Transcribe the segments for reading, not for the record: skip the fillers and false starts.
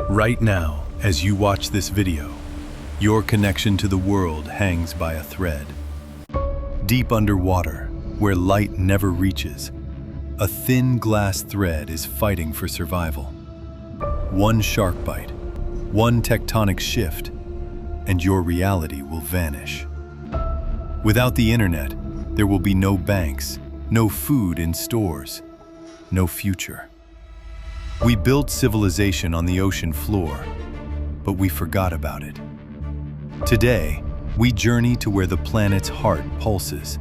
Right now, as you watch this video, your connection to the world hangs by a thread. Deep underwater, where light never reaches, a thin glass thread is fighting for survival. One shark bite, one tectonic shift, and your reality will vanish. Without the internet, there will be no banks, no food in stores, no future. We built civilization on the ocean floor, but we forgot about it. Today, we journey to where the planet's heart pulses,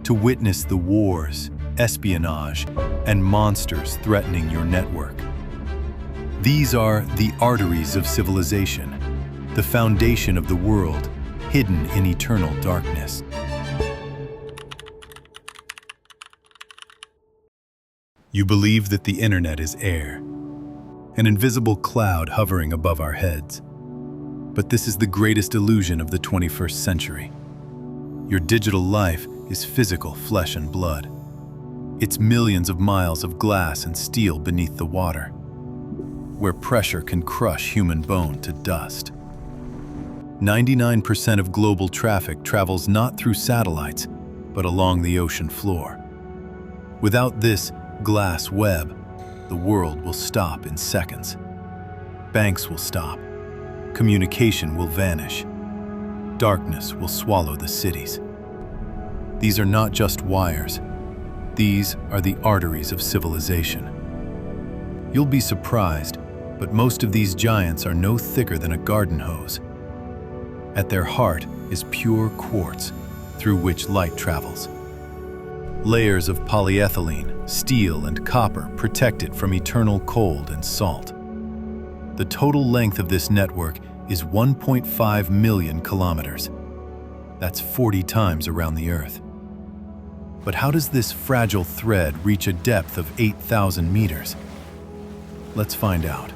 to witness the wars, espionage, and monsters threatening your network. These are the arteries of civilization, the foundation of the world, hidden in eternal darkness. You believe that the internet is air, an invisible cloud hovering above our heads. But this is the greatest illusion of the 21st century. Your digital life is physical flesh and blood. It's millions of miles of glass and steel beneath the water, where pressure can crush human bone to dust. 99% of global traffic travels not through satellites, but along the ocean floor. Without this glass web, the world will stop in seconds. Banks will stop. Communication will vanish. Darkness will swallow the cities. These are not just wires. These are the arteries of civilization. You'll be surprised, but most of these giants are no thicker than a garden hose. At their heart is pure quartz, through which light travels. Layers of polyethylene, steel, and copper protect it from eternal cold and salt. The total length of this network is 1.5 million kilometers. That's 40 times around the Earth. But how does this fragile thread reach a depth of 8,000 meters? Let's find out.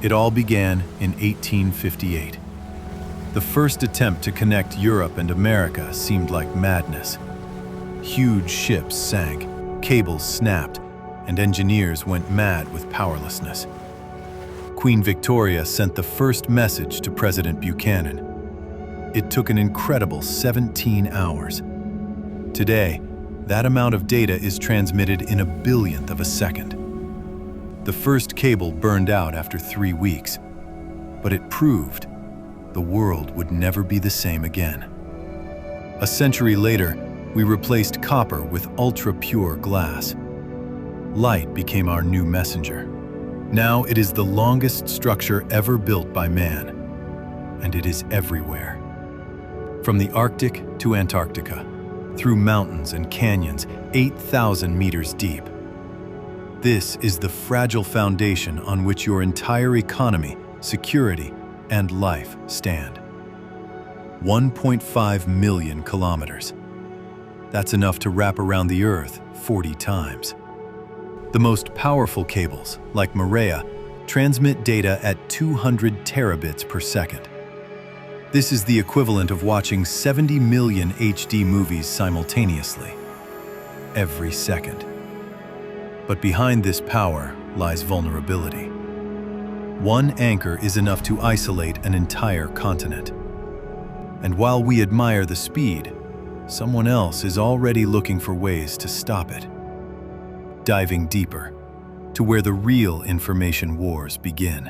It all began in 1858. The first attempt to connect Europe and America seemed like madness. Huge ships sank, cables snapped, and engineers went mad with powerlessness. Queen Victoria sent the first message to President Buchanan. It took an incredible 17 hours. Today, that amount of data is transmitted in a billionth of a second. The first cable burned out after 3 weeks, but it proved the world would never be the same again. A century later, we replaced copper with ultra-pure glass. Light became our new messenger. Now it is the longest structure ever built by man, and it is everywhere. From the Arctic to Antarctica, through mountains and canyons 8,000 meters deep. This is the fragile foundation on which your entire economy, security, and life stand. 1.5 million kilometers. That's enough to wrap around the Earth 40 times. The most powerful cables, like Maria, transmit data at 200 terabits per second. This is the equivalent of watching 70 million HD movies simultaneously, every second. But behind this power lies vulnerability. One anchor is enough to isolate an entire continent. And while we admire the speed, someone else is already looking for ways to stop it. Diving deeper, to where the real information wars begin.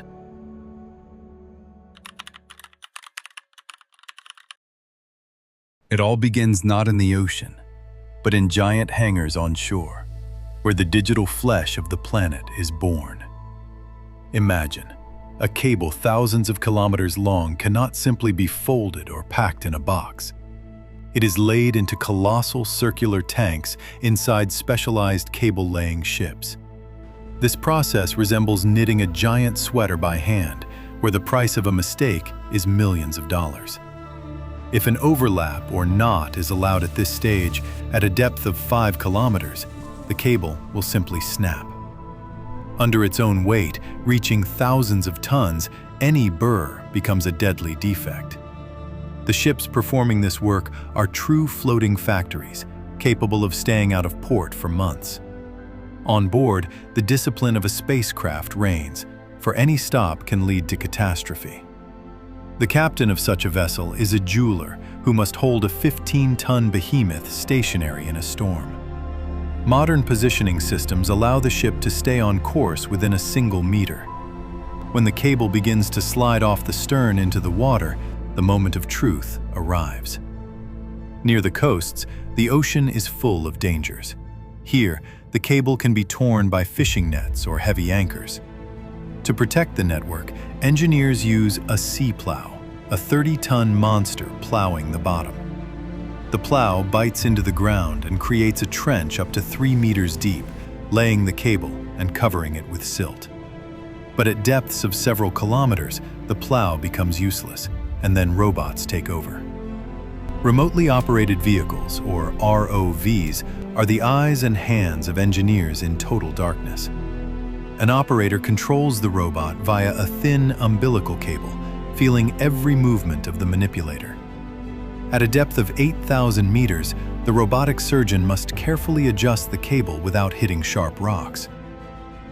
It all begins not in the ocean, but in giant hangars on shore, where the digital flesh of the planet is born. Imagine, a cable thousands of kilometers long cannot simply be folded or packed in a box. It is laid into colossal circular tanks inside specialized cable-laying ships. This process resembles knitting a giant sweater by hand, where the price of a mistake is millions of dollars. If an overlap or knot is allowed at this stage at a depth of 5 kilometers, the cable will simply snap. Under its own weight, reaching thousands of tons, any burr becomes a deadly defect. The ships performing this work are true floating factories, capable of staying out of port for months. On board, the discipline of a spacecraft reigns, for any stop can lead to catastrophe. The captain of such a vessel is a jeweler who must hold a 15-ton behemoth stationary in a storm. Modern positioning systems allow the ship to stay on course within a single meter. When the cable begins to slide off the stern into the water, the moment of truth arrives. Near the coasts, the ocean is full of dangers. Here, the cable can be torn by fishing nets or heavy anchors. To protect the network, engineers use a sea plow, a 30-ton monster plowing the bottom. The plow bites into the ground and creates a trench up to 3 meters deep, laying the cable and covering it with silt. But at depths of several kilometers, the plow becomes useless, and then robots take over. Remotely operated vehicles, or ROVs, are the eyes and hands of engineers in total darkness. An operator controls the robot via a thin umbilical cable, feeling every movement of the manipulator. At a depth of 8,000 meters, the robotic surgeon must carefully adjust the cable without hitting sharp rocks.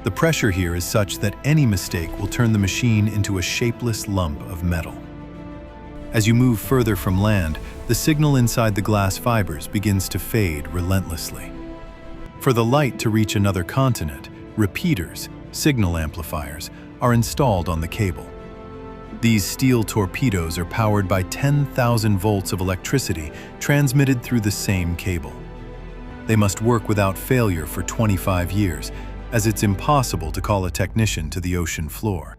The pressure here is such that any mistake will turn the machine into a shapeless lump of metal. As you move further from land, the signal inside the glass fibers begins to fade relentlessly. For the light to reach another continent, repeaters, signal amplifiers, are installed on the cable. These steel torpedoes are powered by 10,000 volts of electricity transmitted through the same cable. They must work without failure for 25 years, as it's impossible to call a technician to the ocean floor.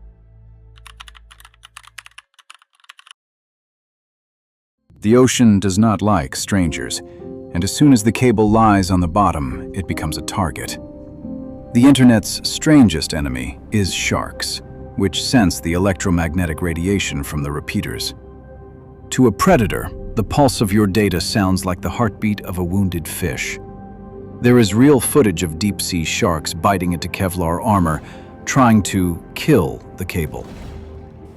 The ocean does not like strangers, and as soon as the cable lies on the bottom, it becomes a target. The internet's strangest enemy is sharks, which sense the electromagnetic radiation from the repeaters. To a predator, the pulse of your data sounds like the heartbeat of a wounded fish. There is real footage of deep-sea sharks biting into Kevlar armor, trying to kill the cable.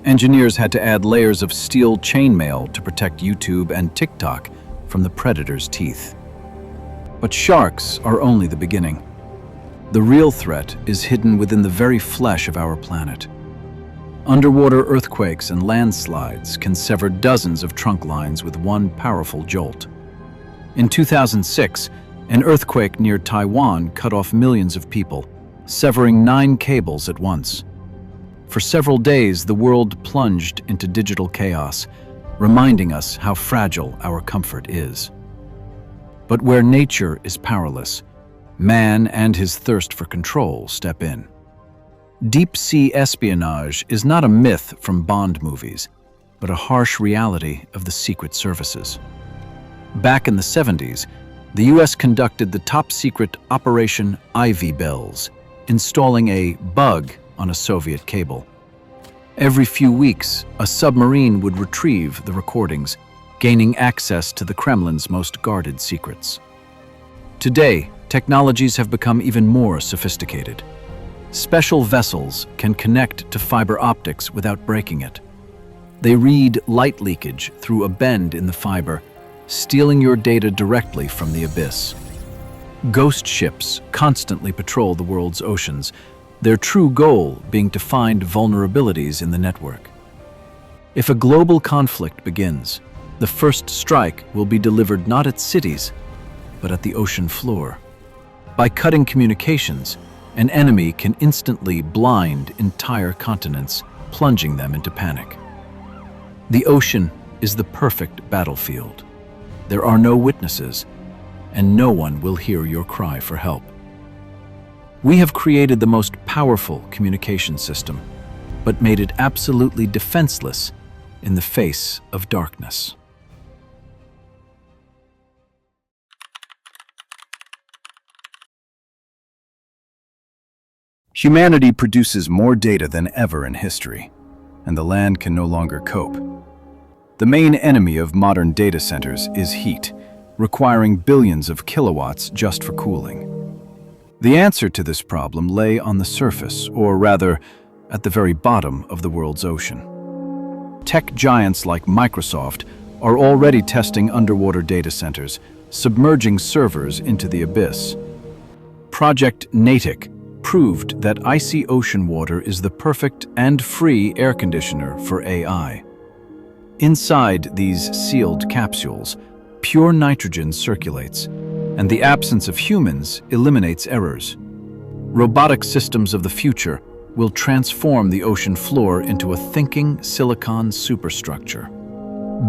Engineers had to add layers of steel chainmail to protect YouTube and TikTok from the predator's teeth. But sharks are only the beginning. The real threat is hidden within the very flesh of our planet. Underwater earthquakes and landslides can sever dozens of trunk lines with one powerful jolt. In 2006, an earthquake near Taiwan cut off millions of people, severing 9 cables at once. For several days, the world plunged into digital chaos, reminding us how fragile our comfort is. But where nature is powerless, man and his thirst for control step in. Deep-sea espionage is not a myth from Bond movies, but a harsh reality of the secret services. Back in the 70s, the US conducted the top-secret Operation Ivy Bells, installing a bug on a Soviet cable. Every few weeks, a submarine would retrieve the recordings, gaining access to the Kremlin's most guarded secrets. Today, technologies have become even more sophisticated. Special vessels can connect to fiber optics without breaking it. They read light leakage through a bend in the fiber, stealing your data directly from the abyss. Ghost ships constantly patrol the world's oceans, their true goal being to find vulnerabilities in the network. If a global conflict begins, the first strike will be delivered not at cities, but at the ocean floor. By cutting communications, an enemy can instantly blind entire continents, plunging them into panic. The ocean is the perfect battlefield. There are no witnesses, and no one will hear your cry for help. We have created the most powerful communication system, but made it absolutely defenseless in the face of darkness. Humanity produces more data than ever in history, and the land can no longer cope. The main enemy of modern data centers is heat, requiring billions of kilowatts just for cooling. The answer to this problem lay on the surface, or rather, at the very bottom of the world's ocean. Tech giants like Microsoft are already testing underwater data centers, submerging servers into the abyss. Project Natick proved that icy ocean water is the perfect and free air conditioner for AI. Inside these sealed capsules, pure nitrogen circulates, and the absence of humans eliminates errors. Robotic systems of the future will transform the ocean floor into a thinking silicon superstructure.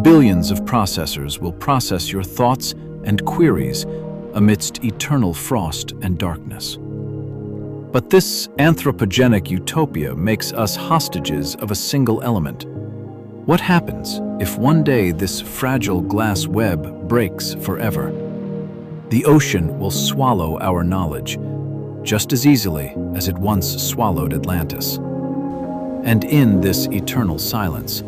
Billions of processors will process your thoughts and queries amidst eternal frost and darkness. But this anthropogenic utopia makes us hostages of a single element. What happens if one day this fragile glass web breaks forever? The ocean will swallow our knowledge, just as easily as it once swallowed Atlantis. And in this eternal silence,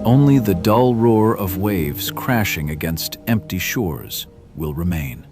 only the dull roar of waves crashing against empty shores will remain.